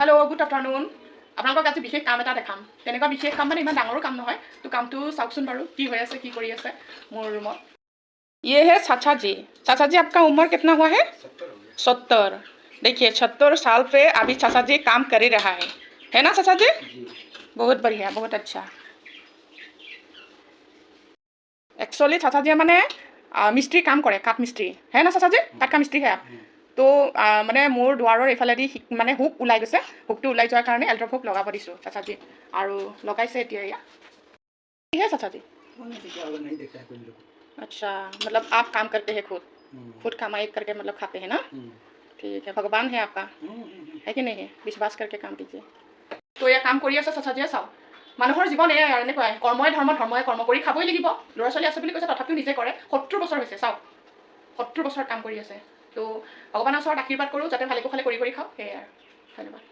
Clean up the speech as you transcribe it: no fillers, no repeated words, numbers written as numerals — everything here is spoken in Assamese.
हेलो गुड आफ्टरनून আপোনালোকক আজি বিশেষ কাম এটা দেখাম তেনেকুৱা বিশেষ কাম মানে ইমান ডাঙৰো কাম নহয় তো কামটো চাওকচোন বাৰু কি হৈ আছে কি কৰি আছে মোৰ ৰুমত ये है चाचा जी आपका उम्र कितना हुआ है 70 देखिए 76 साल पे अभी चाचा जी काम कर ही रहा है ना चाचा जी बहुत बढ़िया बहुत अच्छा एक्चुअली चाचा जी मैंने मिस्त्री काम करे काठ मिस्त्री है ना चाचा जी काठ का मिस्त्री है आप तो মানে মোৰ দুৱাৰৰ এফালেদি মানে হুক ওলাই গৈছে হুকটো ওলাই যোৱাৰ কাৰণে এল্ট্ৰপ হুক লগাব দিছোঁ চাচাজি আৰু লগাইছে এতিয়া এয়া ठीक है चाचा जी नहीं देखा है कोई लोग अच्छा मतलब आप काम करते हैं खुद कमाई करके मतलब खाते हैं ना ठीक है भगवान है आपका है कि नहीं है विश्वास करके काम कीजिए तो এয়া কাম কৰি আছে চাচাজিয়ে চাওক মানুহৰ জীৱন এয়া আৰু এনেকুৱাই কৰ্মই ধৰ্মই কৰ্ম কৰি খাবই লাগিব ল'ৰা ছোৱালী আছে বুলি কৈছে তথাপিও নিজে কৰে 70 বছৰ হৈছে চাওক 70 বছৰ কাম কৰি আছে তো ভগৱানৰ ওচৰত আশীৰ্বাদ কৰোঁ যাতে ভালে কুশলে কৰি খাওক সেয়াই আৰু ধন্যবাদ